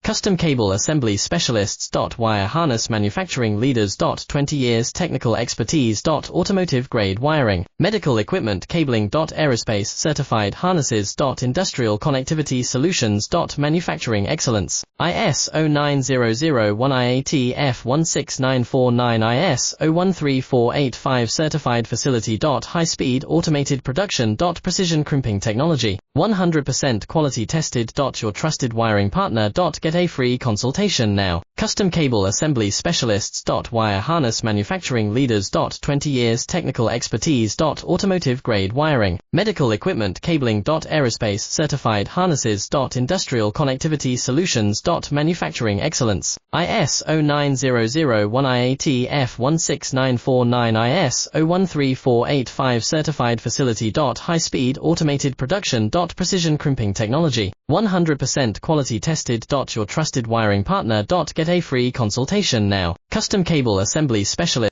Custom Cable Assembly Specialists. Wire Harness Manufacturing Leaders. 20 years Technical Expertise. Automotive Grade Wiring, Medical Equipment Cabling. Aerospace Certified Harnesses. Industrial Connectivity Solutions. Manufacturing Excellence, ISO 9001 IAT F16949 ISO 13485 Certified Facility. High Speed Automated Production. Precision Crimping Technology, 100% Quality Tested. Your trusted wiring partner. Get a free consultation now. Custom Cable Assembly Specialists. Wire Harness Manufacturing Leaders. 20 years Technical Expertise. Automotive Grade Wiring, Medical Equipment Cabling. Aerospace Certified Harnesses. Industrial Connectivity Solutions. Manufacturing Excellence, ISO 9001 IAT F16949 ISO 13485 Certified Facility. High Speed Automated Production. Precision Crimping Technology, 100% Quality Tested. Your trusted wiring partner. Get a free consultation now. Custom Cable Assembly Specialist.